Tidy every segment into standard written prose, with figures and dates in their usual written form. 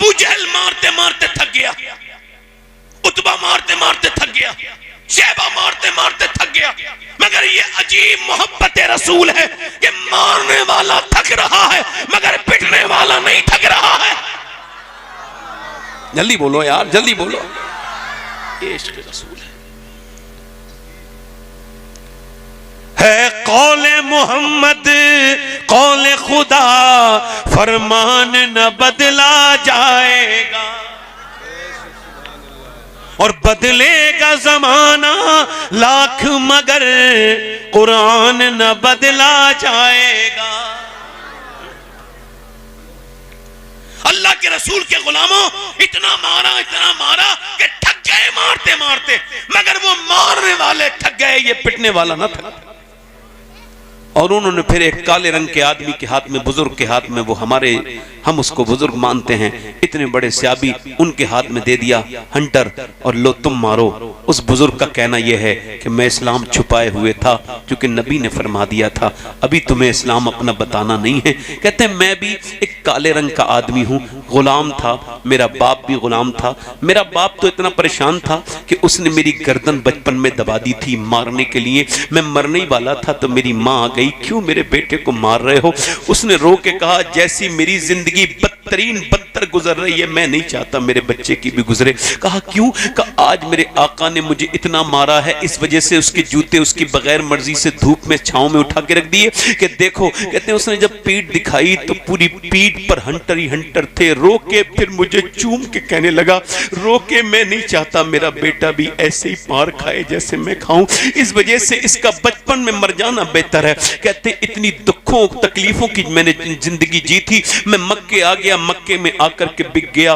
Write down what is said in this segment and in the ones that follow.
ابو جہل مارتے مارتے تھک گیا، عتبہ مارتے مارتے تھک گیا، شیبہ مارتے مارتے تھک گیا، مگر یہ عجیب محبت رسول ہے کہ مارنے والا تھک رہا ہے مگر پٹنے والا نہیں تھک رہا ہے۔ جلدی بولو یار، جلدی بولو، یہ عشق رسول ہے قول محمد قول خدا، فرمان نہ بدلا جائے گا، اور بدلے گا زمانہ لاکھ مگر قرآن نہ بدلا جائے گا۔ اللہ کے رسول کے غلاموں اتنا مارا کہ تھک گئے مارتے مارتے، مگر وہ مارنے والے تھک گئے، یہ پٹنے والا نہ تھا۔ اور انہوں نے پھر ایک کالے رنگ کے آدمی کے ہاتھ میں، بزرگ کے ہاتھ میں، وہ ہم اس کو بزرگ مانتے ہیں، اتنے بڑے سیابی، ان کے ہاتھ میں دے دیا ہنٹر، اور لو تم مارو۔ اس بزرگ کا کہنا یہ ہے کہ میں اسلام چھپائے ہوئے تھا، کیونکہ نبی نے فرما دیا تھا ابھی تمہیں اسلام اپنا بتانا نہیں ہے۔ کہتے ہیں میں بھی ایک کالے رنگ کا آدمی ہوں، غلام تھا، میرا باپ بھی غلام تھا، میرا باپ تو اتنا پریشان تھا کہ اس نے میری گردن بچپن میں دبا دی تھی مارنے کے لیے، میں مرنے ہی والا تھا تو میری ماں آ گئی، کیوں میرے بیٹے کو مار رہے ہو؟ اس نے رو کے کہا جیسی میری زندگی بدتر گزر رہی ہے میں نہیں چاہتا میرے بچے کی بھی گزرے۔ کہا کیوں؟ کہا آج میرے آقا نے مجھے اتنا مارا ہے، اس وجہ سے اس کے جوتے اس کی بغیر مرضی سے دھوپ میں چھاؤں میں اٹھا کے رکھ دیے کہ دیکھو۔ کہتے ہیں اس نے جب پیٹ دکھائی تو پوری پیٹ پر ہنٹر ہی ہنٹر تھے، رو کے پھر مجھے چوم کے کہنے لگا، رو کے میں نہیں چاہتا میرا بیٹا بھی ایسے ہی مار کھائے جیسے میں کھاؤں، اس وجہ سے اس کا بچپن میں مر جانا بہتر ہے۔ کہتے ہیں اتنی دکھوں تکلیفوں کی میں نے زندگی جی تھی، میں مکے آ گیا، مکے میں آ کر کے بک گیا،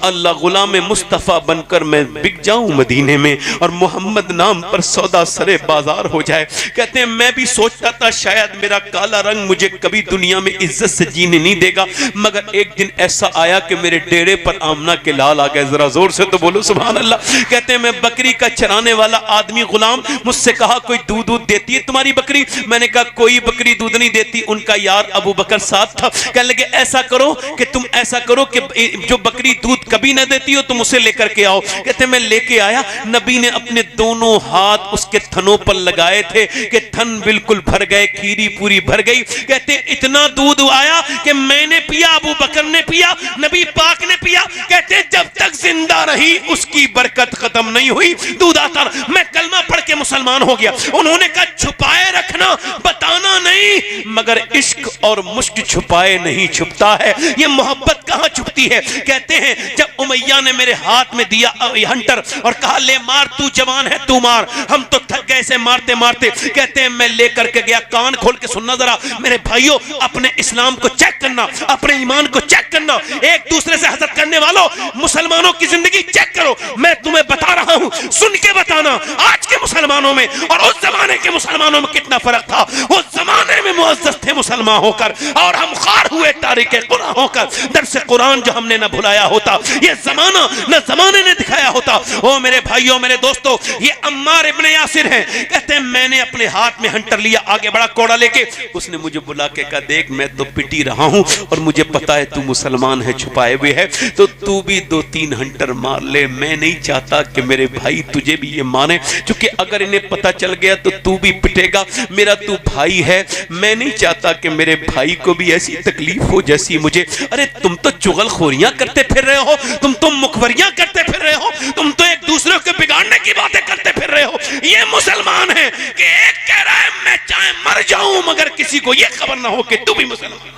اللہ غلام مصطفیٰ بن کر میں بک جاؤں مدینے میں، اور محمد نام پر سودا سرے بازار ہو جائے۔ کہتے ہیں میں بھی سوچتا تھا شاید میرا کالا رنگ مجھے کبھی دنیا میں عزت سے جینے نہیں دے گا، مگر ایک دن ایسا آیا کہ میرے ڈیرے پر آمنہ کے لال آ گئے، ذرا زور سے تو بولو سبحان اللہ۔ کہتے ہیں میں بکری کا چرانے والا آدمی غلام، مجھ سے کہا کوئی دودھ دیتی ہے تمہاری بکری؟ میں نے کہا کوئی بکری دودھ نہیں دیتی۔ ان کا یار ابو بکر ساتھ تھا، کہنے لگے ایسا کرو کہ تم ایسا کرو کہ جو بکری دودھ کبھی نہ دیتی ہو تم اسے لے کر کے آؤ۔ کہتے ہیں میں لے کے آیا، نبی نے اپنے دونوں ہاتھ اس کے تھنوں پر لگائے تھے کہ تھن بالکل بھر گئے، کھیری پوری بھر گئی۔ کہتے ہیں اتنا دودھ آیا کہ میں نے پیا، ابو بکر نے پیا، نبی پاک نے پیا۔ کہتے ہیں جب تک زندہ رہی اس کی برکت ختم نہیں ہوئی، دودھ آتا رہا۔ میں کلمہ پڑھ کے مسلمان ہو گیا۔ انہوں نے کہا چھپائے رکھنا، بتانا نہیں، مگر عشق اور مشک چھپائے نہیں چھپتا ہے، یہ محبت کہاں چھپتی ہے؟ کہتے ہیں جب امیہ نے میرے ہاتھ میں دیا ہنٹر اور کہا لے مار، تو جوان ہے تو مار، ہم تو تھک گئے سے مارتے مارتے۔ کہتے ہیں میں لے کر کے گیا، کان کھول کے سننا ذرا میرے بھائیوں، اپنے اسلام کو چیک کرنا، اپنے ایمان کو چیک کرنا، ایک دوسرے سے حسد کرنے والوں مسلمانوں کی زندگی چیک کرو۔ میں تمہیں بتا رہا ہوں، سن کے بتانا، آج کے مسلمانوں میں اور اس زمانے کے مسلمانوں میں کتنا فرق تھا۔ وہ زمانے میں معزز تھے مسلمان ہو کر، اور ہم خار ہوئے تاریخ قرآن ہو کر، درس قرآن جو ہم نے نہ بھلایا ہوتا، یہ زمانہ نہ زمانے نے دکھایا ہوتا۔ او میرے بھائیوں، میرے دوستوں، یہ عمار ابن یاسر ہیں۔ کہتے ہیں میں نے اپنے ہاتھ میں ہنٹر لیا، آگے بڑا کوڑا لے کے، اس نے مجھے بلا کے کہا دیکھ میں تو پٹی رہا ہوں اور مجھے پتا ہے تو مسلمان ہے، چھپائے ہوئے ہے، تو تو بھی 2-3 ہنٹر مار لے، میں نہیں چاہتا کہ میرے بھائی تجھے بھی یہ مانے، چونکہ اگر انہیں پتا چل گیا تو تو بھی پٹے گا، میرا تو بھائی ہے، میں نہیں چاہتا کہ میرے بھائی کو بھی ایسی تکلیف ہو جیسی مجھے۔ ارے تم تو چغل خوریاں کرتے پھر رہے ہو، تم تو مخبریاں کرتے پھر رہے ہو، تم تو ایک دوسرے کو بگاڑنے کی باتیں کرتے پھر رہے ہو۔ یہ مسلمان ہے کہ ایک کہہ رہا ہے میں چاہے مر جاؤں مگر کسی کو یہ خبر نہ ہو کہ تو بھی مسلمان۔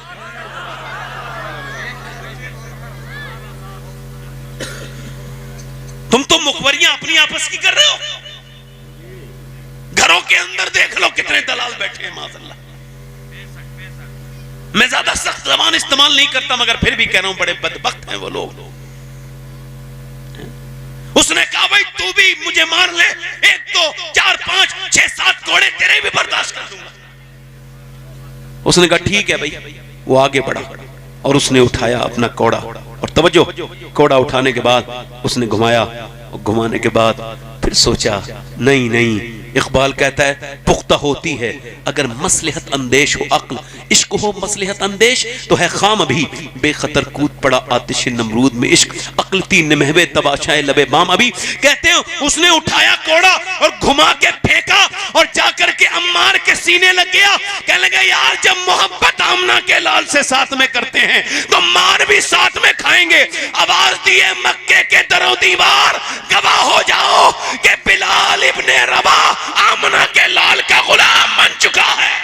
تم تو مخبریاں اپنی آپس کی کر رہے ہو، گھروں کے اندر دیکھ لو کتنے دلال بیٹھے ہیں معاذ اللہ۔ میں زیادہ سخت زبان استعمال نہیں کرتا مگر پھر بھی کہہ رہا ہوں بڑے بدبخت ہیں وہ لوگ۔ اس نے کہا بھائی تو بھی مجھے مار لے، 1 2 4 5 6 7 کوڑے تیرے بھی برداشت کر دوں گا۔ اس نے کہا ٹھیک ہے بھائی۔ وہ آگے بڑھا اور اس نے اٹھایا اپنا کوڑا، اور توجہ، کوڑا اٹھانے کے بعد اس نے گھمایا، اور گھمانے کے بعد پھر سوچا نہیں اقبال کہتا ہے پختہ ہوتی ہے اگر مصلحت اندیش ہو عقل، عشق ہو مصلحت اندیش تو ہے خام ابھی، بے خطر کود پڑا آتش نمرود میں عشق، عقل تھی نمہوے تباشائے لبے بام ابھی. کہتے ہیں اس نے اٹھایا کوڑا اور گھما کے پھینکا اور جا کر کے عمار کے سینے لگ گیا. کہنے لگا یار جب محبت آمنہ کے لال سے ساتھ میں کرتے ہیں تو مار بھی ساتھ میں کھائیں گے. آواز دیے مکے کے در و دیوار گواہ ہو جاؤ کہ بلال ابن رباح آمنہ کے لال کا غلام بن چکا ہے.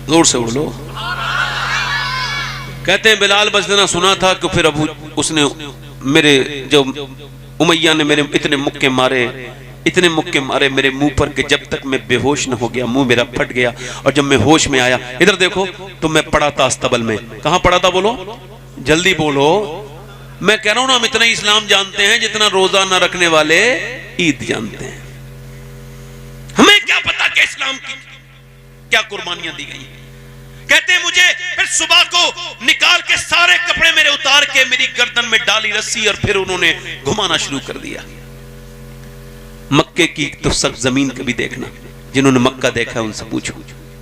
زور سے بولو. کہتے ہیں بلال بجدنا سنا تھا کہ پھر ابو اس نے میرے جو امیہ نے میرے اتنے مکے مارے میرے منہ پر کہ جب تک میں بے ہوش نہ ہو گیا منہ میرا پھٹ گیا. اور جب میں ہوش میں آیا ادھر دیکھو تو میں پڑا تھا استبل میں. کہاں پڑا تھا بولو جلدی بولو. میں کہہ رہا ہوں نا ہم اتنا اسلام جانتے ہیں جتنا روزہ نہ رکھنے والے عید جانتے ہیں. ہمیں کیا پتا کہ اسلام کی کیا قربانیاں دی گئی. کہتے ہیں مجھے پھر صبح کو نکال کے سارے کپڑے میرے اتار کے میری گردن میں ڈالی رسی اور پھر انہوں نے گھمانا شروع کر دیا. مکے کی تو سخت زمین کبھی دیکھنا، جنہوں نے مکہ دیکھا ان سے پوچھو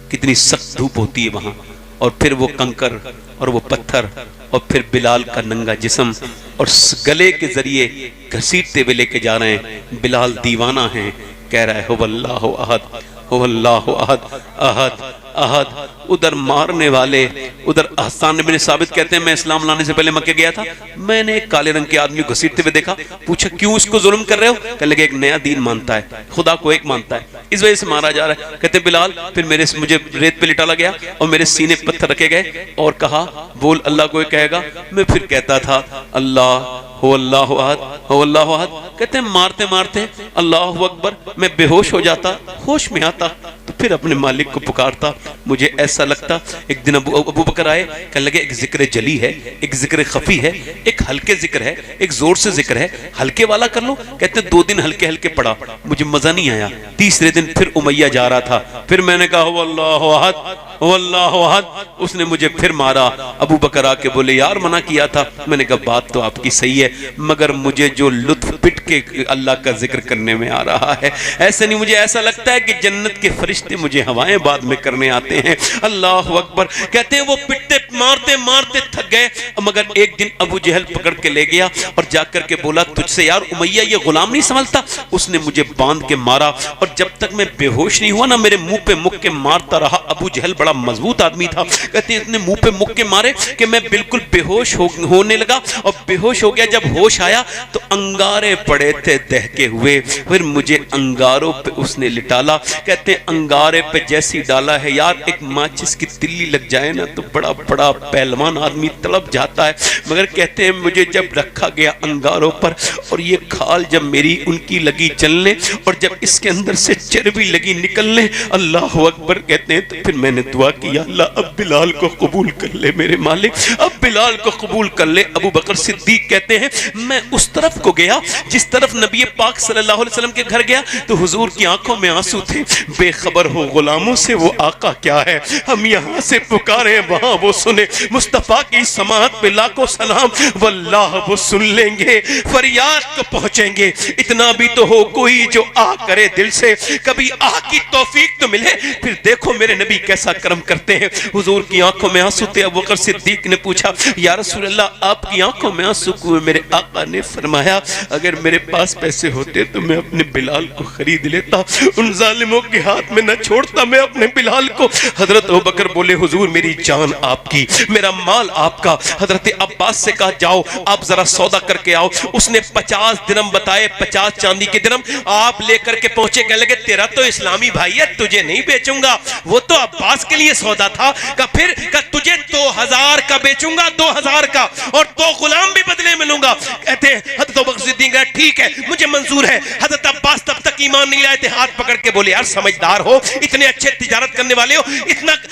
کتنی سخت دھوپ ہوتی ہے وہاں، اور پھر وہ کنکر اور وہ پتھر اور پھر بلال کا ننگا جسم اور گلے کے ذریعے گھسیٹتے ہوئے لے کے جا رہے ہیں. بلال دیوانہ ہیں، کہہ رہا ہے ہو اللہ احد ہو اللہ احد احد احد. ادھر مارنے والے ادھر حسان بن ثابت کہتے ہیں میں اسلام لانے سے پہلے مکے گیا تھا، میں نے ایک کالے رنگ کے آدمی کو گھسیٹتے ہوئے دیکھا. پوچھا کیوں اس کو ظلم کر رہے ہو؟ کہنے لگے ایک نیا دین مانتا ہے، خدا کو ایک مانتا ہے، اس وجہ سے مارا جا رہا ہے. کہتے ہیں بلال پھر مجھے ریت پہ لٹالا گیا اور میرے سینے پتھر رکھے گئے اور کہا بول اللہ کو کہے گا. میں پھر کہتا تھا اللہ ہو اللہ احد ہو اللہ احد. کہتے ہیں مارتے مارتے اللہ اکبر میں بے ہوش ہو جاتا، ہوش میں آتا تو پھر اپنے مالک کو پکارتا. مجھے ایسا لگتا ایک دن ابو بکر آئے، کہنے لگے ایک ذکر جلی ہے، ایک ذکر خفی ہے، ایک ہلکے ذکر ہے، ایک زور سے ذکر ہے، ہلکے والا کر لو. کہتے ہیں 2 دن ہلکے ہلکے پڑا، مجھے مزہ نہیں آیا. تیسرے دن پھر امیہ جا رہا تھا، پھر میں نے کہا ہو اللہ احد ہو اللہ احد. اس نے مجھے پھر مارا. ابو بکر آ کے بولے یار منع کیا تھا. میں نے کہا بات تو آپ کی صحیح ہے مگر مجھے جو لطف پٹ کے اللہ کا ذکر کرنے میں آ رہا ہے ایسے نہیں، مجھے ایسا لگتا ہے کہ جنت کے فرشتے مجھے ہوائیں بعد میں کرنے آتے ہیں. اللہ اکبر. کہتے ہیں وہ پٹتے مارتے مارتے تھک گئے مگر ایک دن ابو جہل پکڑ کے لے گیا اور جا کر کے بولا تجھ سے یار امیہ یہ غلام نہیں سنبھلتا. اس نے مجھے باندھ کے مارا اور جب تک میں بے ہوش نہیں ہوا نا میرے منہ پہ مکے مارتا رہا. ابو جہل بڑا مضبوط آدمی تھا. کہتے ہیں اتنے منہ پہ مکے مارے کہ میں بالکل بے ہوش ہونے لگا اور بے ہوش ہو گیا. جب ہوش آیا تو انگارے پڑے تھے دہکے ہوئے، پھر مجھے انگاروں پہ اس نے لٹالا. کہتے ہیں انگارے پہ جیسی ڈالا ہے یار ایک ماچس کی تلی لگ جائے نا تو بڑا بڑا پہلوان آدمی تڑپ جاتا ہے. مگر کہتے ہیں مجھے جب رکھا گیا انگاروں پر اور یہ کھال جب میری ان کی لگی چلنے اور جب اس کے اندر سے چربی لگی نکلنے اللہ اکبر. کہتے ہیں تو پھر میں نے دعا کی اللہ اب بلال کو قبول کر لے میرے مالک، اب بلال کو قبول کر لے. ابو بکر صدیق کہتے ہیں میں اس طرف کو گیا جس طرف نبی پاک صلی اللہ علیہ وسلم کے گھر گیا تو حضور کی آنکھوں میں آنسو تھے. بے خبر ہو غلاموں سے وہ آقا کیا ہے، ہم یہاں سے پکارے وہاں وہ سنے. مصطفیٰ کی سماعت پہ لاکھوں سلام، واللہ وہ سن لیں گے فریاد کو پہنچیں گے. اتنا بھی تو ہو کوئی جو آ کرے دل سے، کبھی آ کی توفیق تو ملے. پھر دیکھو میرے نبی کیسا کرم کرتے ہیں. حضور کی آنکھوں میں آنسو تھے. ابو بکر صدیق نے پوچھا یا رسول اللہ آپ کی آنکھوں میں آنسو کیوں؟ میرے آقا نے فرمایا اگر میرے پاس پیسے ہوتے تو میں اپنے بلال کو خرید لیتا، ان ظالموں کے ہاتھ میں نہ چھوڑتا میں اپنے بلال کو. حضرت ابو بکر بولے حضور میری جان آپ کی، میرا مال آپ کا. حضرت عباس سے کہا جاؤ آپ ذرا سودا کر کے آؤ. اس نے 50 درم بتائے، 50 چاندی کے درم. آپ لے کر کے پہنچے، کہنے لگے تیرا تو اسلامی بھائی ہے تجھے نہیں بیچوں گا، وہ تو عباس کے لیے سودا تھا. کہا پھر کہا تجھے 2000 کا بیچوں گا، 2000 کا، اور 2 غلام بھی بدلے میں لوں گا. کہتے ہیں حضرت حضرت ابوبکر صدیق کہا ٹھیک ہے مجھے منظور ہے. حضرت عباس تب تک ایمان نہیں لائے تھے, ہاتھ پکڑ کے بولے یار سمجھدار ہو, اتنے اچھے تجارت کرنے والے ہو,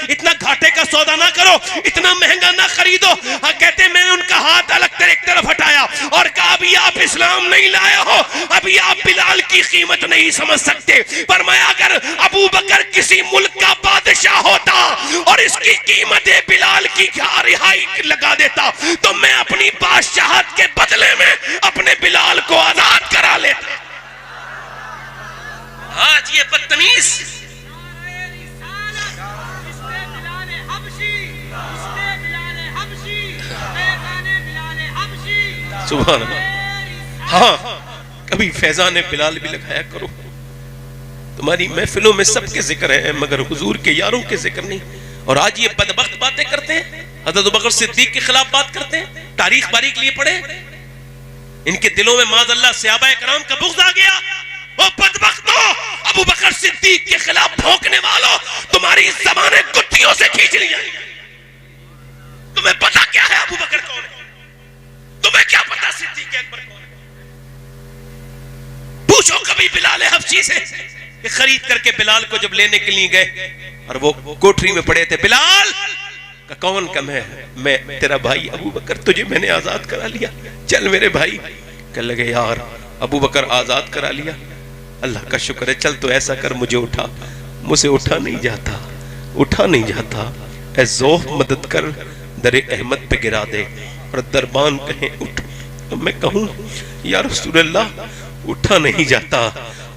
اتنا گھاٹے کا سودا نہ کرو, اتنا مہنگا نہ خریدو. کہتے میں نے ان کا ہاتھ الگ ایک طرف ہٹایا اور کہا ابھی آپ اسلام نہیں لائے ہو, ابھی آپ بلال کی قیمت نہیں سمجھ سکتے. فرمایا اگر ابو بکر کسی ملک کا بادشاہ ہوتا اور اس کی قیمت بلال کی رہائی لگا دیتا تو میں اپنی بادشاہت کے بدلے میں اپنے بلال کو آزاد کرا لیتا. آج یہ بدتمیز سبحان اللہ. ہاں کبھی فیضان بلال بھی لگایا کرو. تمہاری محفلوں میں سب کے ذکر ہے مگر حضور کے یاروں کے ذکر نہیں. اور آج یہ بدبخت باتیں کرتے ہیں, حضرت ابوبکر صدیق کے خلاف بات کرتے ہیں. تاریخ باریک لیے پڑھے, ان کے دلوں میں معاذ اللہ صحابہ کرام کا بغض آ گیا. وہ بدبختو, ابو بکر صدیق کے خلاف بھونکنے والوں, تمہاری زبانیں کتیوں سے کھینچ لی جائیں. تمہیں پتا کیا ہے ابو بکر کون ہے؟ تمہیں کیا پتا صدیق اکبر کون ہے؟ پوچھو کبھی بلال حبشی سے کہ خرید کر کے بلال کو جب لینے کے لیے گئے اور وہ کوٹری میں پڑے تھے, بلال کا کون کم ہے, میں تیرا بھائی ابو بکر, تجھے میں نے آزاد کرا لیا, چل میرے بھائی. کہنے لگے یار ابو بکر آزاد کرا لیا, اللہ کا شکر ہے, چل تو ایسا کر مجھے اٹھا. مجھ سے اٹھا نہیں جاتا, اٹھا نہیں جاتا. اے ذوف مدد کر, در احمد پہ گرا دے اور دربان کہیں اٹھ. میں کہوں یا رسول اللہ اٹھا نہیں جاتا,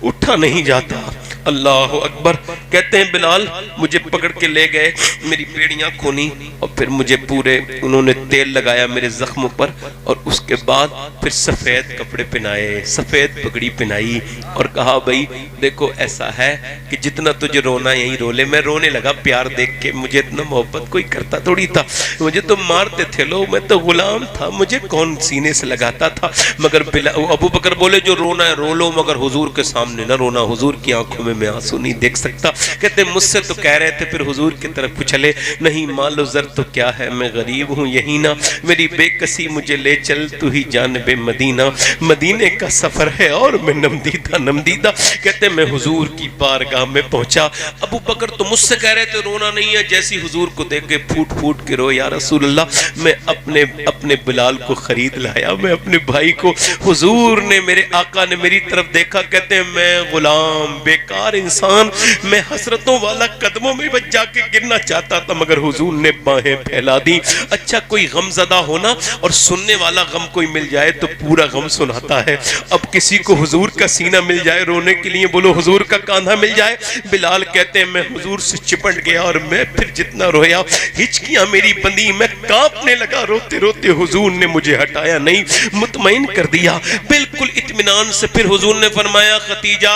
اٹھا نہیں جاتا. اللہ اکبر. کہتے ہیں بلال مجھے پکڑ کے لے گئے, میری بیڑیاں کھونی اور پھر مجھے پورے انہوں نے تیل لگایا میرے زخموں پر, اور اس کے بعد پھر سفید کپڑے پہنائے, سفید پگڑی پہنائی اور کہا بھئی دیکھو ایسا ہے کہ جتنا تجھے رونا یہیں رو لے. میں رونے لگا پیار دیکھ کے, مجھے اتنا محبت کوئی کرتا تھوڑی تھا, مجھے تو مارتے تھے لوگ, میں تو غلام تھا, مجھے کون سینے سے لگاتا تھا. مگر ابو بکر بولے جو رونا ہے رو لو مگر حضور کے سامنے نہ رونا, حضور کی آنکھوں میں آنسو نہیں دیکھ سکتا. کہتے مجھ سے تو کہہ رہے تھے پھر حضور کی طرف چلے, نہیں مال و زر تو کیا ہے, میں غریب ہوں یہی نا, میری بے کسی مجھے لے چل تو ہی جانب مدینہ, مدینے کا سفر ہے اور میں نمدیدہ نمدیدہ. کہتے میں حضور کی بارگاہ میں پہنچا. ابو بکر تو مجھ سے کہہ رہے تھے رونا نہیں ہے, جیسی حضور کو دیکھ کے پھوٹ پھوٹ کے رو, یا رسول اللہ میں اپنے بلال کو خرید لایا, میں اپنے بھائی کو. حضور نے میرے آقا نے میری طرف دیکھا, کہتے ہیں میں غلام بیکار انسان, میں حسرتوں والا قدموں میں بچ جا کے گرنا چاہتا تھا مگر حضور نے باہیں پھیلا دی. اچھا کوئی غم زدہ ہونا اور سننے والا غم کوئی مل جائے تو پورا غم سناتا ہے. اب کسی کو حضور کا سینہ مل جائے رونے کے لیے, بولو حضور کا کاندھا مل جائے. بلال کہتے ہیں میں حضور سے چپٹ گیا اور میں پھر جتنا رویا ہچکیاں میری بندی, میں کانپنے لگا روتے روتے. حضور نے مجھے ہٹایا نہیں, مطمئن کر دیا بالکل اطمینان سے. پھر حضور نے فرمایا ختیجہ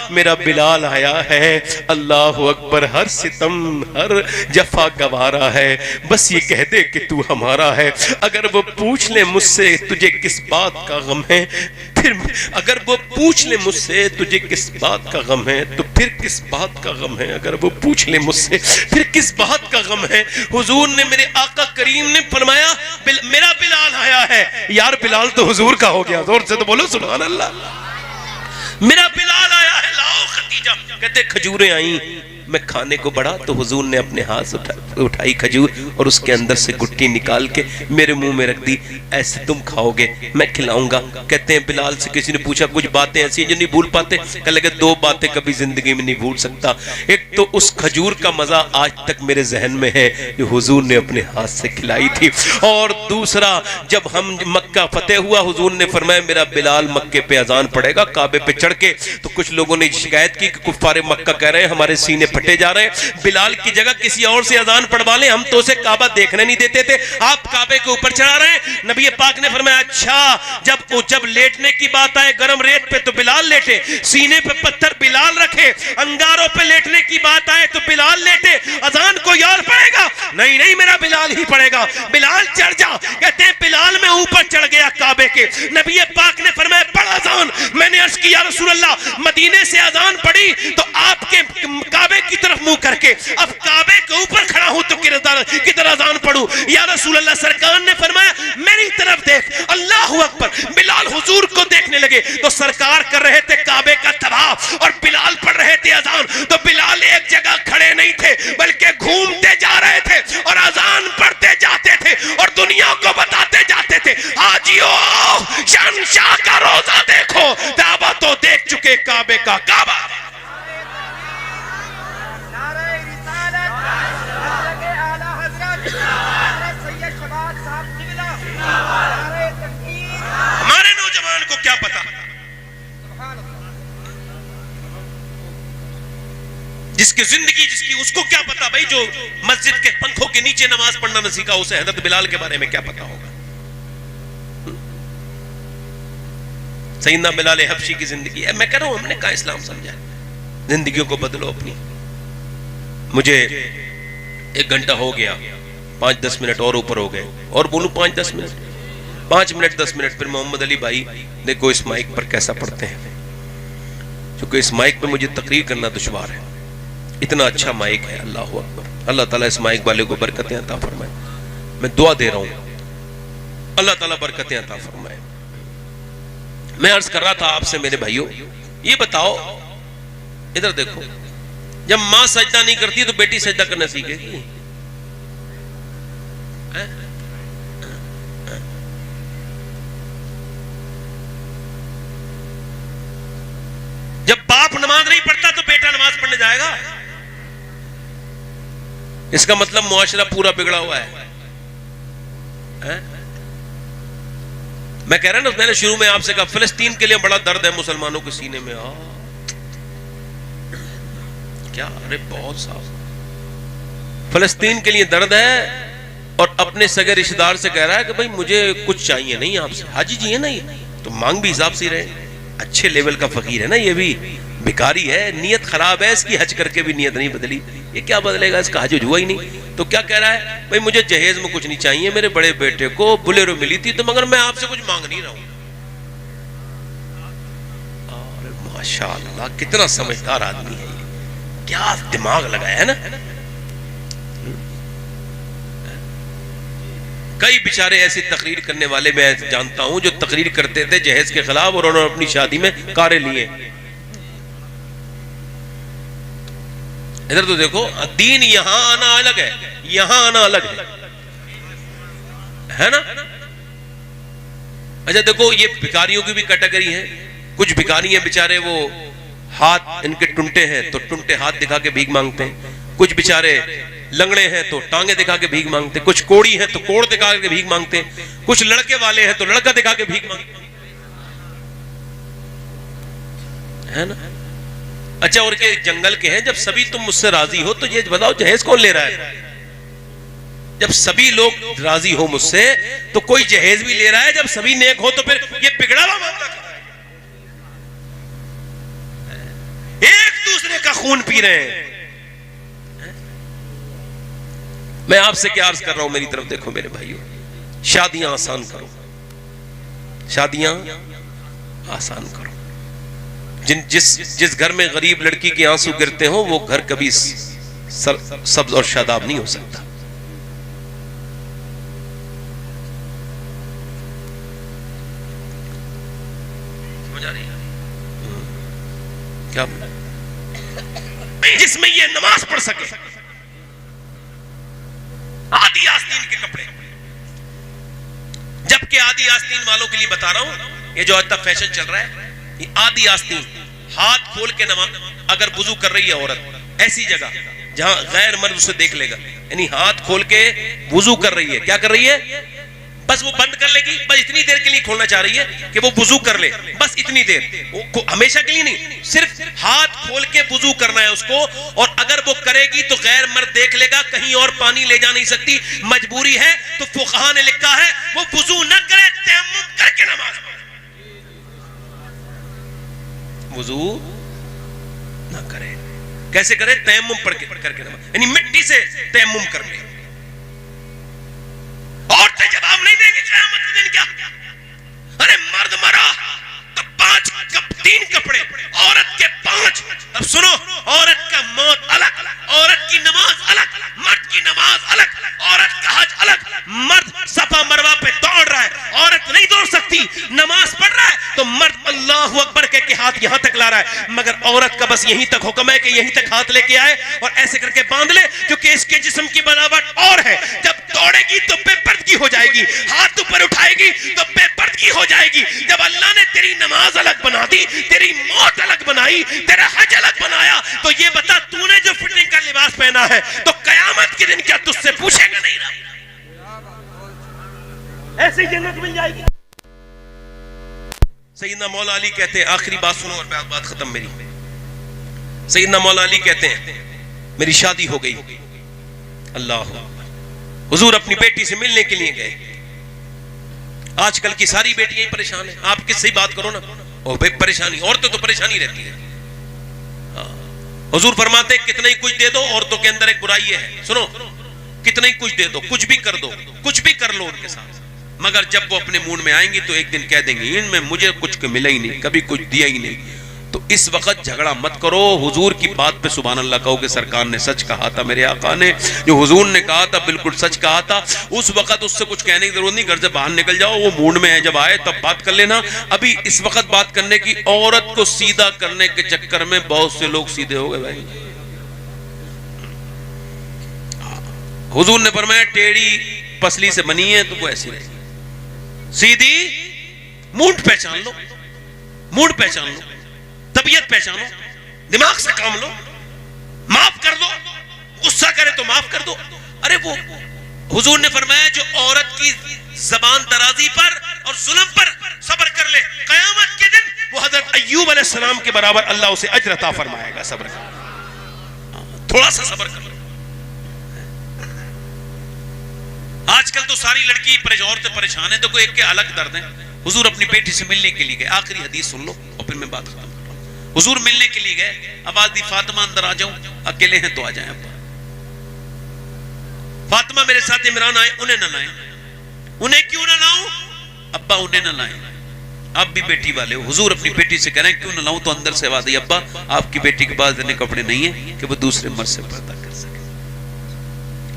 میرا بلال آیا ہے, اللہ اکبر, ہر ستم ہر جفا گوارا ہے, بس یہ کہہ دے کہ تو ہمارا ہے. اگر وہ پوچھ لے مجھ سے تجھے کس بات کا غم ہے, پھر اگر وہ پوچھ لے مجھ سے تجھے کس بات کا غم ہے تو پھر کس بات کا غم ہے, اگر وہ پوچھ لے مجھ سے پھر کس بات کا غم ہے. حضور نے میرے آقا کریم نے فرمایا میرا بلال آیا ہے. یار بلال تو حضور کا ہو گیا, زور سے تو بولو سبحان اللہ. میرا بلال آیا ہے, لاؤ ختیجہ. کہتے کھجوریں آئیں, میں کھانے کو بڑھا تو حضور نے اپنے ہاتھ اٹھائی کھجور اور اس کے اندر سے گٹی نکال کے میرے منہ میں رکھ دی, ایسے تم کھاؤ گے میں کھلاؤں گا. کہتے ہیں بلال سے کسی نے پوچھا کچھ باتیں ایسی جو نہیں بھول پاتے, کہنے لگے دو باتیں کبھی زندگی میں نہیں بھول سکتا. ایک تو اس کھجور کا مزہ آج تک میرے ذہن میں ہے جو حضور نے اپنے ہاتھ سے کھلائی تھی, اور دوسرا جب ہم مکہ فتح ہوا حضور نے فرمایا میرا بلال مکے پہ اذان پڑے گا کعبے پہ چڑھ کے. تو کچھ لوگوں نے شکایت کی کہ کفار مکہ کہہ رہے ہیں ہمارے سینے پھٹے جا رہے ہیں, بلال کی جگہ کسی اور سے اذان پڑھوا لیں, ہم تو اسے کعبہ دیکھنے نہیں دیتے تھے, آپ کعبے کے اوپر چڑھا رہے ہیں. نبی پاک نے فرمایا اچھا جب لیٹنے کی بات آئے گرم ریت پہ تو بلال لیٹے, سینے پہ پتھر بلال رکھے, انگاروں پہ لیٹنے کی بات آئے تو بلال لیٹے, اذان کو یار پڑے گا نہیں میرا بلال ہی پڑے گا. بلال چڑھ جا. کہتے ہیں بلال میں اوپر چڑھ گیا کعبے کے, نبی پاک نے فرمایا پڑھ اذان, میں نے عرض کی یا رسول اللہ مدینے سے اذان پڑی تو آپ کے کعبے کی طرف منہ کر کے اب کعبے کے اوپر کھڑا ہوں تو کدھر اذان پڑھوں یا رسول اللہ؟ سرکار نے فرمایا میری طرف دیکھ، اللہ اکبر۔ بلال حضور کو دیکھنے لگے تو سرکار کر رہے تھے کعبے کا طواف اور بلال پڑھ رہے تھے اذان، تو بلال ایک جگہ کھڑے نہیں تھے بلکہ گھومتے جا رہے تھے اور اذان پڑھتے جاتے تھے اور دنیا کو بتاتے جاتے تھے حاجیو شہنشاہ کا روزہ دیکھو، کعبہ تو دیکھ چکے، کعبے کا کعبہ۔ ہمارے نوجوان کو کیا پتا، جس کی زندگی جس کی اس کو کیا پتا بھائی، جو مسجد کے پنکھوں کے نیچے نماز پڑھنا نہ سیکھا اسے حضرت بلال کے بارے میں کیا پتا ہوگا۔ سیدنا بلال حبشی کی زندگی ہے، میں کہہ رہا ہوں ہم نے کہا اسلام سمجھا، زندگیوں کو بدلو اپنی۔ مجھے 1 گھنٹہ ہو گیا، 5-10 منٹ اور اوپر ہو گئے، اور بولوں 5-10 منٹ، 5 منٹ 10 منٹ، پھر محمد علی بھائی دیکھو اس مائک پر کیسا پڑھتے ہیں، کیونکہ اس مائک پہ مجھے تقریر کرنا دشوار ہے، اتنا اچھا مائک ہے، اللہ اکبر۔ اللہ تعالیٰ اس مائک والے کو برکتیں عطا فرمائے، میں دعا دے رہا ہوں اللہ تعالیٰ برکتیں عطا فرمائے۔ میں عرض کر رہا تھا آپ سے میرے بھائیوں، یہ بتاؤ ادھر دیکھو، جب ماں سجدہ نہیں کرتی تو بیٹی سجدہ کرنا سیکھے گی؟ جب باپ نماز نہیں پڑھتا تو بیٹا نماز پڑھنے جائے گا؟ اس کا مطلب معاشرہ پورا بگڑا ہوا ہے۔ میں کہہ رہا نا، میں نے شروع میں آپ سے کہا فلسطین کے لیے بڑا درد ہے مسلمانوں کے سینے میں، کیا؟ ارے بہت صاف، فلسطین کے لیے درد ہے، اور اپنے سگے رشتہ دار سے کہہ رہا ہے کہ بھائی مجھے کچھ چاہیے نہیں آپ سے۔ حاجی جی ہے نا، یہ تو مانگ بھی حساب سے رہے، اچھے لیول کا فقیر ہے نا، یہ بھی بھکاری ہے، نیت خراب ہے اس کی، حج کر کے بھی نیت نہیں بدلی، یہ کیا بدلے گا، اس کا حج ہوا ہی نہیں۔ تو کیا کہہ رہا ہے؟ بھائی مجھے جہیز میں کچھ نہیں چاہیے، میرے بڑے بیٹے کو بلیرو ملی تھی تو مگر میں آپ سے کچھ مانگ نہیں رہا ہوں۔ ماشاءاللہ کتنا سمجھدار آدمی ہے یہ، کیا دماغ لگایا ہے نا۔ کئی بیچارے ایسی تقریر کرنے والے میں جانتا ہوں جو تقریر کرتے تھے جہیز کے خلاف، اور انہوں نے اپنی شادی میں کاریں لیے۔ ادھر تو دیکھو، دین یہاں آنا الگ ہے، یہاں آنا الگ ہے نا۔ اچھا دیکھو، یہ بھکاریوں کی بھی کیٹیگری ہے، کچھ بھکاری ہیں بیچارے وہ ہاتھ ان کے ٹنٹے ہیں تو ٹنٹے ہاتھ دکھا کے بھیک مانگتے ہیں، کچھ بیچارے لنگڑے ہیں تو ٹانگیں دکھا کے بھیک مانگتے ہیں، کچھ کوڑی ہیں تو کوڑ دکھا کے بھیک مانگتے ہیں، کچھ لڑکے والے ہیں تو لڑکا دکھا کے بھیک مانگتے ہیں نا۔ اچھا، اور کے جنگل کے ہیں، جب سبھی تم مجھ سے راضی ہو تو یہ بتاؤ جہیز کون لے رہا ہے؟ جب سبھی لوگ راضی ہو مجھ سے تو کوئی جہیز بھی لے رہا ہے، جب سبھی نیک ہو تو پھر یہ بگڑا ہوا معاملہ کر رہا ہے، ایک دوسرے کا خون پی رہے ہیں۔ میں آپ سے کیا عرض کر رہا ہوں، میری طرف دیکھو میرے بھائیوں، شادیاں آسان کرو، شادیاں آسان کرو۔ جس گھر میں غریب لڑکی کے آنسو گرتے ہوں وہ گھر کبھی سبز اور شاداب نہیں ہو سکتا۔ کیا جس میں یہ نماز پڑھ سکے، آدھی آستین کے کپڑے، جبکہ آدھی آستین والوں کے لیے بتا رہا ہوں، یہ جو آج تک فیشن چل رہا ہے، یہ آدھی آستین، ہاتھ کھول کے نماز، اگر وضو کر رہی ہے عورت ایسی جگہ جہاں غیر مرد اسے دیکھ لے گا، یعنی ہاتھ کھول کے وضو کر رہی ہے، کیا کر رہی ہے؟ بس وہ بند کر لے گی، بس اتنی دیر کے لیے کھولنا چاہ رہی ہے کہ وہ وضو کر لے، بس اتنی دیر، ہمیشہ کے لیے نہیں، صرف ہاتھ کھول کے وضو کرنا ہے اس کو، اور اگر وہ کرے گی تو غیر مرد دیکھ لے گا، کہیں اور پانی لے جا نہیں سکتی، مجبوری ہے، تو فقہاء نے لکھا ہے وہ وضو نہ کرے، تیمم کر کے نماز پڑھے، وضو نہ کرے، کیسے کرے؟ تیمم کر کے نماز، یعنی مٹی سے تیمم کر لے۔ عورتیں جواب نہیں دیں گی قیامت کے دن، کیا ارے مرد مرا تو 5 کپ اللہ اکبر کہہ کے ہاتھ یہاں تک لا رہا ہے، مگر عورت کا بس یہیں تک حکم ہے کہ یہیں تک ہاتھ لے کے آئے اور ایسے کر کے باندھ لے، کیونکہ اس کے جسم کی بناوٹ اور ہے، جب دوڑے گی تو بے پردگی ہو جائے گی، ہاتھ اوپر اٹھائے گی تو بے پردگی ہو جائے گی۔ جب اللہ نے تیری نماز الگ بنا دی، تیری موت الگ بنائی، تیرا حج الگ بنایا، تو یہ بتا تو نے جو فٹنگ کا لباس پہنا ہے تو قیامت کے دن کیا تجھ سے پوچھے گا نہیں رب؟ ایسی جنت مل جائے گی۔ سیدنا مولا علی کہتے ہیں، آخری بات سنو اور بات ختم میری۔ سیدنا مولا علی کہتے ہیں میری شادی ہو گئی، اللہ حضور اپنی بیٹی سے ملنے کے لیے گئے۔ آج کل کی ساری بیٹیاں پریشان ہیں، آپ کس سے بات کرو نا اور پریشانی، عورتیں تو پریشانی رہتی ہے۔ حضور فرماتے ہیں کتنا ہی کچھ دے دو، عورتوں کے اندر ایک برائی ہے، سنو، کتنا ہی کچھ دے دو، کچھ بھی کر دو، کچھ بھی کر لو ان کے ساتھ، مگر جب وہ اپنے موڈ میں آئیں گی تو ایک دن کہہ دیں گے ان میں مجھے کچھ ملا ہی نہیں، کبھی کچھ دیا ہی نہیں۔ تو اس وقت جھگڑا مت کرو، حضور کی بات پہ سبحان اللہ کہو کہ سرکار نے سچ کہا تھا، میرے آقا نے جو حضور نے کہا تھا بالکل سچ کہا تھا۔ اس وقت اس سے کچھ کہنے کی ضرورت نہیں، گھر سے باہر نکل جاؤ، وہ موڈ میں ہے، جب آئے تب بات کر لینا۔ ابھی اس وقت بات کرنے کی، عورت کو سیدھا کرنے کے چکر میں بہت سے لوگ سیدھے ہو گئے بھائی۔ حضور نے فرمایا ٹیڑھی پسلی سے بنی ہے تو وہ ایسی رہے، سیدھی موڈ پہچان لو، موڈ پہچان لو، طبیعت پہچانو، دماغ سے کام لو، معاف کر دو، غصہ کرے تو معاف کر دو۔ ارے وہ حضور نے فرمایا جو عورت کی زبان درازی پر اور ظلم پر صبر کر لے، قیامت کے دن وہ حضرت ایوب علیہ السلام کے برابر اللہ اسے اجر عطا فرمائے گا۔ صبر کر، تھوڑا سا صبر کر۔ آج کل تو ساری لڑکی عورتیں پریشان ہیں، تو کوئی ایک کے الگ درد ہیں۔ حضور اپنی بیٹی سے ملنے کے لیے گئے، آخری حدیث سن لو اور پھر میں بات ختم۔ حضور ملنے کے لیے گئے، آواز دی فاطمہ اندر آ جاؤں، اکیلے ہیں تو آ جائیں ابا۔ فاطمہ میرے ساتھ عمران آئے، انہیں نہ لائیں۔ انہیں کیوں نہ لاؤں ابا؟ انہیں نہ لائیں، آپ بھی بیٹی والے ہو۔ حضور اپنی بیٹی سے کہہ رہے ہیں کیوں نہ لاؤں؟ تو اندر سے آواز دی ابا آپ کی بیٹی کے پاس اتنے کپڑے نہیں ہیں کہ وہ دوسرے مرد سے پردہ کر سکے۔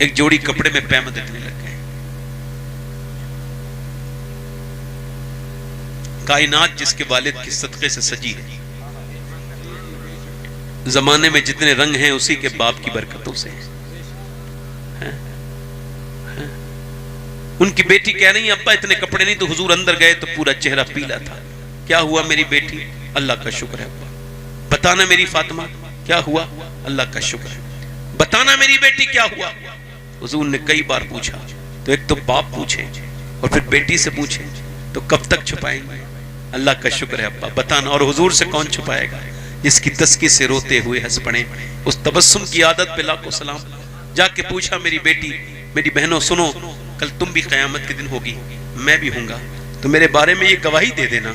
ایک جوڑی کپڑے میں پیمہ دیکھنے لگ گئے۔ کائنات جس کے والد کے صدقے سے سجی ہے، زمانے میں جتنے رنگ ہیں اسی کے باپ کی برکتوں سے ہیں۔ ان کی بیٹی کہہ رہی ابا اتنے کپڑے نہیں، تو حضور اندر گئے تو پورا چہرہ پیلا تھا۔ کیا ہوا میری بیٹی؟ اللہ کا شکر ہے ابا۔ بتانا میری فاطمہ کیا ہوا؟ اللہ کا شکر ہے۔ بتانا میری بیٹی کیا ہوا؟ حضور نے کئی بار پوچھا، تو ایک تو باپ پوچھے اور پھر بیٹی سے پوچھے تو کب تک چھپائیں گے؟ اللہ کا شکر ہے ابا بتانا۔ اور حضور سے کون چھپائے گا؟ جس کی تسکی سے روتے ہوئے ہنس پڑے، اس تبسم کی عادت پہ لاکھوں سلام۔ جا کے پوچھا میری بیٹی، میری بہنوں سنو، کل تم بھی قیامت کے دن ہوگی، میں بھی ہوں گا، تو میرے بارے میں یہ گواہی دے دینا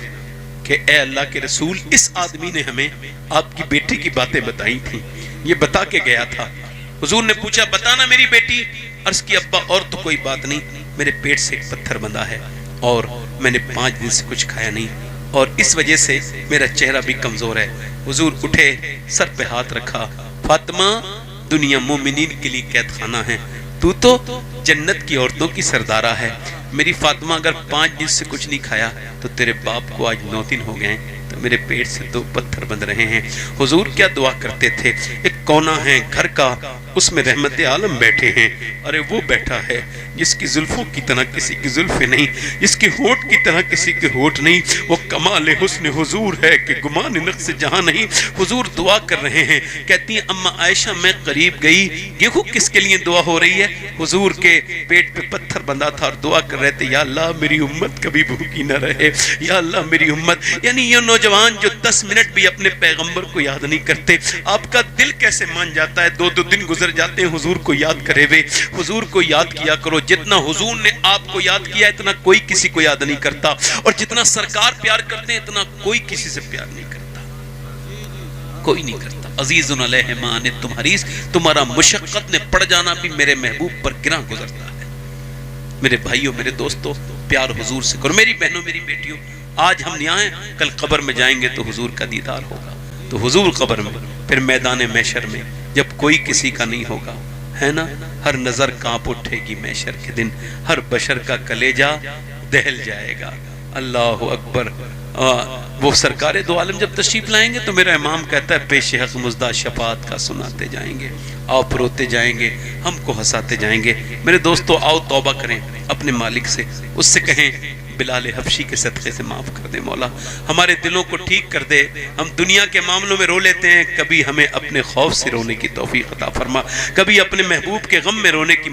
کہ اے اللہ کے رسول اس آدمی نے ہمیں آپ کی بیٹی کی باتیں بتائی تھیں، یہ بتا کے گیا تھا۔ حضور نے پوچھا بتانا میری بیٹی؟ عرض کی ابا اور تو کوئی بات نہیں، میرے پیٹ سے ایک پتھر بندھا ہے اور میں نے 5 دن سے کچھ کھایا نہیں اور اس وجہ سے میرا چہرہ بھی کمزور ہے۔ حضور اٹھے، سر پہ ہاتھ رکھا، فاطمہ دنیا مومنین کے لیے قید خانہ ہے، تو جنت کی عورتوں کی سردارہ ہے۔ میری فاطمہ اگر 5 دن سے کچھ نہیں کھایا تو تیرے باپ کو آج 9 دن ہو گئے تو میرے پیٹ سے 2 پتھر بند رہے ہیں۔ حضور کیا دعا کرتے تھے؟ ایک کونا ہے گھر کا، اس میں رحمت عالم بیٹھے ہیں، ارے وہ بیٹھا ہے جس کی زلفوں کی طرح کسی کی زلفیں نہیں، جس کی ہونٹ کی طرح کسی کے ہونٹ نہیں، وہ کمال حسن حضور ہے کہ گمان نقص جہاں نہیں۔ حضور دعا کر رہے ہیں، کہتی ہیں اما عائشہ میں قریب گئی، دیکھو کس کے لیے دعا ہو رہی ہے؟ حضور کے پیٹ پہ پتھر بندھا تھا اور دعا کر رہے تھے یا اللہ میری امت کبھی بھوکی نہ رہے، یا اللہ میری امت۔ یعنی یہ نوجوان جو 10 منٹ بھی اپنے پیغمبر کو یاد نہیں کرتے، آپ کا دل کیسے مان جاتا ہے؟ 2 دن گزر جاتے ہیں حضور کو یاد کرے ہوئے۔ حضور کو یاد کیا کرو، جتنا حضور نے آپ کو یاد کیا اتنا کوئی کسی کو یاد نہیں کرتا، اور جتنا سرکار پیار کرتے ہیں اتنا کوئی کسی سے پیار نہیں کرتا، کوئی نہیں کرتا۔ عزیز علیہ ما عنتم حریص، تمہارا مشقت نے پڑ جانا بھی میرے محبوب پر گراں گزرتا ہے۔ میرے بھائیوں میرے دوستوں، پیار حضور سے کرو۔ میری بہنوں میری بیٹیوں، آج ہم یہاں ہیں، کل قبر میں جائیں گے تو حضور کا دیدار ہوگا، تو حضور قبر میں، پھر میدان محشر میں جب کوئی کسی کا نہیں ہوگا، ہے نا، ہر نظر کانپ اٹھے گی محشر کے دن، ہر بشر کا کلیجہ دہل جائے گا۔ اللہ اکبر وہ سرکار دو عالم جب تشریف لائیں گے تو میرا امام کہتا ہے پیش حق مزدہ شفاعت کا سناتے جائیں گے، آپ روتے جائیں گے، ہم کو ہنساتے جائیں گے۔ میرے دوستو آؤ توبہ کریں اپنے مالک سے، اس سے کہیں بلال حبشی کے صدقے سے معاف کر دے مولا، ہمارے دلوں کو ٹھیک کر دے، ہم دنیا کے معاملوں میں رو لیتے ہیں، کبھی ہمیں اپنے خوف سے رونے کی توفیق عطا فرما، کبھی اپنے محبوب کے غم میں رونے کی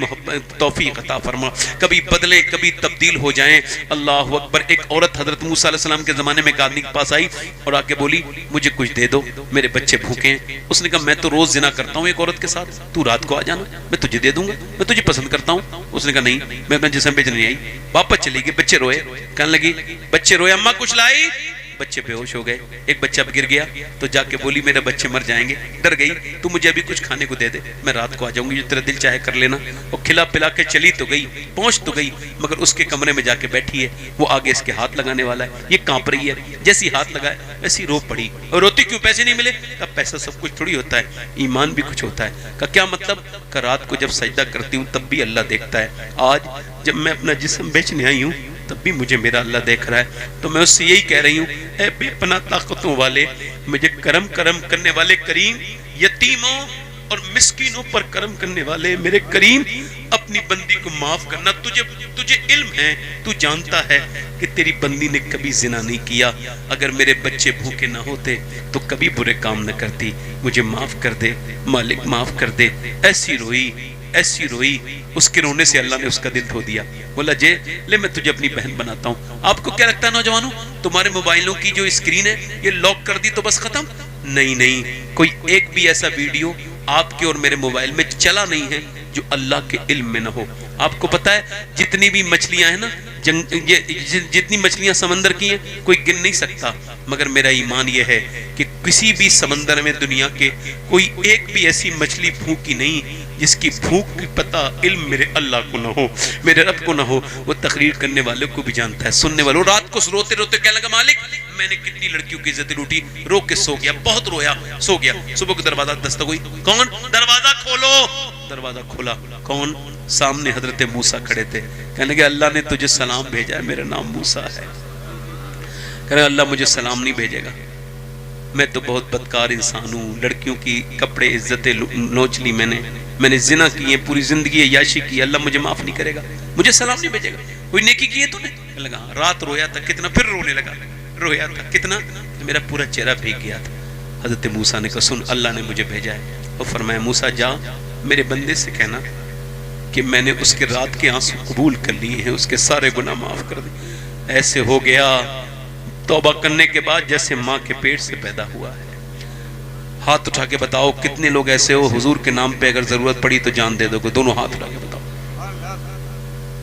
توفیق عطا فرما، کبھی بدلیں کبھی تبدیل ہو جائیں۔ اللہ اکبر۔ ایک عورت حضرت موسیٰ علیہ السلام کے زمانے میں ایک آدمی کے پاس آئی اور آ کے بولی مجھے کچھ دے دو، میرے بچے بھوکے ہیں۔ اس نے کہا میں تو روز زنا کرتا ہوں ایک عورت کے ساتھ، تو رات کو آ جانا، میں تجھے دے دوں گا، میں تجھے پسند کرتا ہوں۔ اس نے کہا نہیں، میں اپنا جسم بیچنے نہیں آئی۔ واپس چلی گئی، بچے روئے، کہنے لگی بچے روئے اماں کچھ لائی، بچے بے ہوش ہو گئے، ایک بچہ گر گیا تو جا کے بولی میرے بچے مر جائیں گے، ڈر گئی، تو مجھے ابھی کچھ کھانے کو دے دے، میں رات کو آ جاؤں گی، جو تیرا دل چاہے کر لینا۔ وہ کھلا پلا کے چلی تو گئی، پہنچ تو گئی، مگر اس کے کمرے میں جا کے بیٹھی ہے، وہ آگے اس کے ہاتھ لگانے والا ہے، یہ کانپ رہی ہے، جیسی ہاتھ لگائے ایسی رو پڑی۔ اور روتی کیوں؟ پیسے نہیں ملے؟ کہا پیسہ سب کچھ تھوڑی ہوتا ہے، ایمان بھی کچھ ہوتا ہے۔ کہا کیا مطلب؟ کہ رات کو جب سجدہ کرتی ہوں تب بھی اللہ دیکھتا ہے، آج جب میں اپنا جسم بیچنے آئی ہوں تب بھی مجھے میرا اللہ دیکھ رہا ہے۔ تو میں اس سے یہی کہہ رہی ہوں اے بے پناہ طاقتوں والے، مجھے کرم کرنے والے کریم، یتیموں اور مسکینوں پر کرم کرنے والے میرے کریم، اپنی بندی کو معاف کرنا۔ تجھے علم ہے، تو جانتا ہے کہ تیری بندی نے کبھی زنا نہیں کیا، اگر میرے بچے بھوکے نہ ہوتے تو کبھی برے کام نہ کرتی، مجھے معاف کر دے مالک، معاف کر دے۔ ایسی روئی ایسی روئی، اس کے رونے سے اللہ نے اس کا دل دھو دیا۔ بولا جے لے میں تجھے اپنی بہن بناتا ہوں۔ آپ کو کیا لگتا ہے نوجوانوں، تمہارے موبائلوں کی جو اسکرین ہے یہ لاک کر دی تو بس ختم؟ نہیں، کوئی ایک بھی ایسا ویڈیو آپ کے اور میرے موبائل میں چلا نہیں ہے جو اللہ کے علم میں نہ ہو۔ آپ کو پتا ہے جتنی بھی مچھلیاں ہیں نا، جتنی مچھلیاں سمندر کی ہیں کوئی گن نہیں سکتا، مگر میرا ایمان یہ ہے کہ کسی بھی سمندر میں دنیا کے کوئی ایک بھی ایسی مچھلی بھوکی نہیں جس کی بھوک کی پتہ علم میرے اللہ کو نہ ہو، میرے رب کو نہ ہو۔ وہ تقریر کرنے والوں کو بھی جانتا ہے، سننے والوں۔ رات کو روتے روتے کہنے لگا مالک میں نے کتنی لڑکیوں کی عزت لوٹی، رو کے سو گیا، بہت رویا، سو گیا۔ صبح کو دروازہ دستک ہوئی، کون؟ دروازہ کھولو۔ دروازہ کھولا، کون؟ سامنے حضرت موسیٰ کھڑے تھے۔ کہنے لگے اللہ نے تجھے سلام بھیجا ہے، میرا نام موسیٰ ہے۔ کہنے اللہ مجھے سلام نہیں بھیجے گا، میں تو بہت بدکار انسان ہوں، لڑکیوں کی کپڑے عزتیں نوچ لی میں نے زنا کی ہے، پوری زندگی عیاشی کی، اللہ مجھے معاف نہیں کرے گا، مجھے سلام نہیں بھیجے گا۔ کوئی نیکی کی ہے تو نے؟ کہنے لگا رات رویا تھا کتنا، پھر رونے لگا، رویا تھا کتنا، میرا پورا چہرہ بھیگ گیا تھا۔ حضرت موسیٰ نے کہا سن اللہ نے مجھے بھیجا ہے، اور فرمایا موسیٰ جا میرے بندے سے کہنا کہ میں نے اس کے رات کے آنسو قبول کر لیے ہیں، اس کے سارے گناہ معاف کر دے۔ ایسے ہو گیا توبہ کرنے کے بعد جیسے ماں کے پیٹ سے پیدا ہوا ہے۔ ہاتھ اٹھا کے بتاؤ کتنے لوگ ایسے ہو حضور کے نام پہ اگر ضرورت پڑی تو جان دے دو گے؟ دونوں ہاتھ اٹھا کے بتاؤ،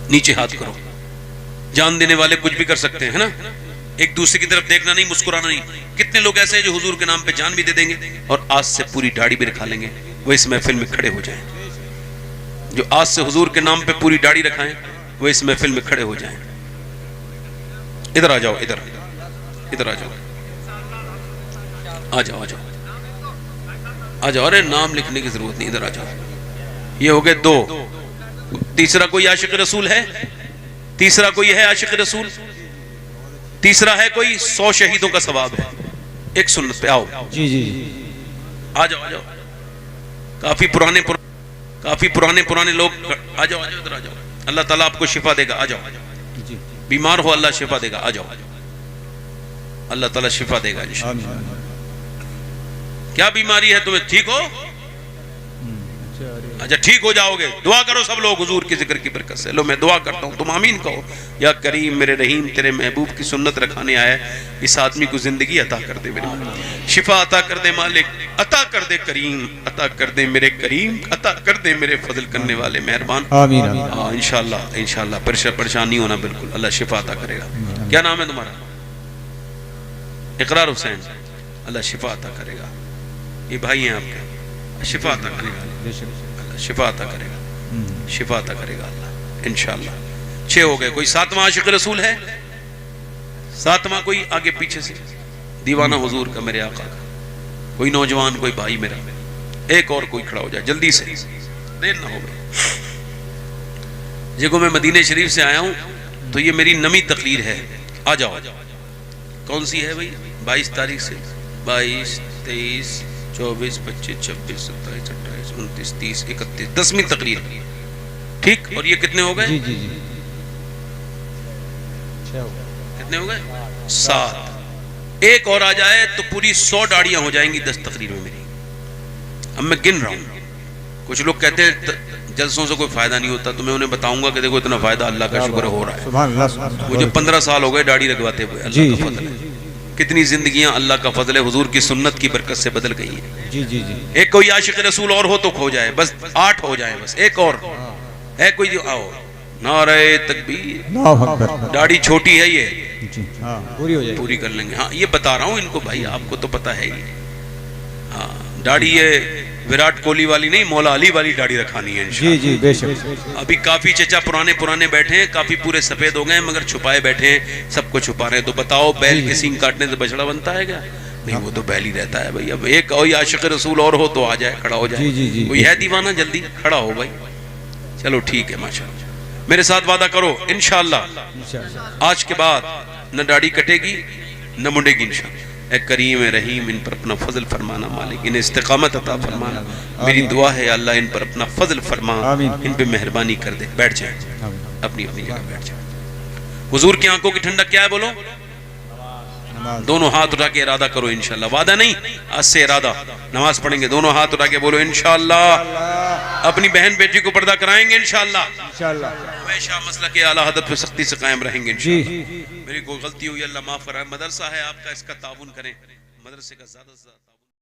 نیچے ہاتھ کرو۔ جان دینے والے کچھ بھی کر سکتے ہیں نا، ایک دوسرے کی طرف دیکھنا نہیں، مسکرانا نہیں۔ کتنے لوگ ایسے ہیں جو حضور کے نام پہ جان بھی دے دیں گے اور آج سے پوری داڑھی بھی رکھا لیں گے؟ وہ اس محفل میں کھڑے ہو جائیں، جو آج سے حضور کے نام پہ پوری داڑھی رکھائیں وہ اس محفل میں کھڑے ہو جائیں۔ ادھر آ جاؤ، ادھر آ جاؤ، آ جاؤ، آ جاؤ، آ جاؤ۔ ارے نام لکھنے کی ضرورت نہیں، ادھر آ جاؤ۔ یہ ہو گئے دو۔ تیسرا کوئی عاشق رسول ہے؟ تیسرا کوئی ہے عاشق رسول؟ تیسرا ہے کوئی؟ 100 شہیدوں کا ثواب ہے ایک سنت پہ۔ آؤ جی جی آ جاؤ، آ جاؤ۔ کافی پرانے لوگ، آ جاؤ، آ جاؤ، ادھر آ جاؤ۔ اللہ تعالیٰ آپ کو شفا دے گا، آ جاؤ۔ بیمار ہو اللہ شفا دے گا، آ جاؤ، اللہ تعالیٰ شفا دے گا انشاءاللہ۔ کیا بیماری ہے تمہیں؟ ٹھیک ہو؟ اچھا ٹھیک ہو جاؤ گے، دعا کرو سب لوگ حضور کی ذکر کی برکت سے۔ لو میں دعا کرتا ہوں، تم آمین کہو۔ یا کریم میرے رحیم، تیرے محبوب کی سنت رکھانے آیا ہے، اس آدمی کو زندگی عطا کر دے میرے مالک، شفا عطا کر دے مالک، عطا کر دے کریم، عطا کر دے میرے کریم، عطا کر دے میرے فضل کرنے والے مہربان۔ آمین۔ انشاءاللہ پریشان نہیں ہونا، بالکل اللہ شفا عطا کرے گا۔ کیا نام ہے تمہارا؟ اقرار حسین۔ اللہ شفا عطا کرے گا، یہ بھائی ہیں آپ کے، شفا عطا کرے گا، شفا عطا کرے گا، شفا عطا کرے گا اللہ انشاءاللہ۔ 6 ہو گئے۔ کوئی 7واں عاشق رسول ہے؟ 7واں کوئی آگے پیچھے سے دیوانہ حضور کا، میرے آقا کا، کوئی نوجوان، کوئی بھائی میرا، ایک اور کوئی کھڑا ہو جائے جلدی سے، دیر نہ ہو گئی۔ دیکھو میں مدینہ شریف سے آیا ہوں تو یہ میری نمی تقریر ہے، آ جاؤ کون سی ہے بھائی؟ 22 تاریخ سے 22 23 24 25 26 27 28 29 30 31 10ویں تقریر. ٹھیک. اور یہ کتنے ہو گئے؟ جی جی جی کتنے ہو گئے؟ 7. ایک اور آ جائے تو پوری 100 داڑیاں ہو جائیں گی 10 تقریر میں میری. اب میں گن رہا ہوں. کچھ لوگ کہتے ہیں جلسوں سے کوئی فائدہ نہیں ہوتا، تو میں انہیں بتاؤں گا کہ دیکھو اتنا فائدہ اللہ کا شکر ہو رہا ہے. سبحان اللہ سبحان اللہ. مجھے 15 سال ہو گئے داڑھی لگواتے ہوئے. جی اللہ کا فضل ہے. کتنی زندگیاں اللہ کا فضل ہے، حضور کی سنت کی برکت سے بدل گئی ہیں. جی جی جی ایک کوئی عاشق رسول اور ہو تو کھو جائے، بس 8 ہو جائیں. بس ایک اور ہے کوئی جو آؤ. نعرہ تکبیر. اللہ اکبر. داڑھی چھوٹی ہے یہ، جی ہاں پوری ہو جائے گی. پوری کر لیں گے. ہاں یہ بتا رہا ہوں ان کو بھائی، آپ کو تو پتا ہے ہی. ہاں داڑھی یہ وراٹ کوہلی والی نہیں، مولا علی والی داڑھی رکھانی ہے جی جی بے شک. ابھی کافی چچا پرانے بیٹھے ہیں، کافی پورے سفید ہو گئے ہیں مگر چھپائے بیٹھے ہیں، سب کو چھپا رہے ہیں. تو بتاؤ بیل کے سینگ کاٹنے سے بچڑا بنتا ہے کیا؟ نہیں، وہ تو بیل ہی رہتا ہے بھائی. اب ایک اور عاشق رسول اور ہو تو آ جائے، کھڑا ہو جائے. جی جی جی. کوئی ہے دیوانہ؟ جلدی کھڑا ہو بھائی. چلو ٹھیک ہے، ماشاءاللہ. میرے ساتھ وعدہ کرو انشاءاللہ آج کے بعد نہ داڑھی کٹے گی نہ منڈے گی انشاءاللہ. اے کریم اے رحیم، ان پر اپنا فضل فرمانا مالک، انہیں استقامت عطا فرمانا. میری دعا ہے اللہ ان پر اپنا فضل فرما، ان پہ مہربانی کر دے. بیٹھ جائیں اپنی اپنی جگہ بیٹھ جائیں. حضور کی آنکھوں کی ٹھنڈک کیا ہے بولو؟ دونوں ہاتھ اٹھا کے ارادہ کرو انشاءاللہ. وعدہ نہیں، آج سے ارادہ. نماز پڑھیں گے دونوں ہاتھ اٹھا کے بولو انشاءاللہ. اپنی بہن بیٹی کو پردہ کرائیں گے انشاءاللہ. ہمیشہ مسلک اعلیٰ حضرت پہ سختی سے قائم رہیں گے انشاءاللہ. میری کوئی غلطی ہوئی اللہ معاف فرمائے. مدرسہ ہے آپ کا، اس کا تعاون کریں. مدرسے کا زیادہ سے زیادہ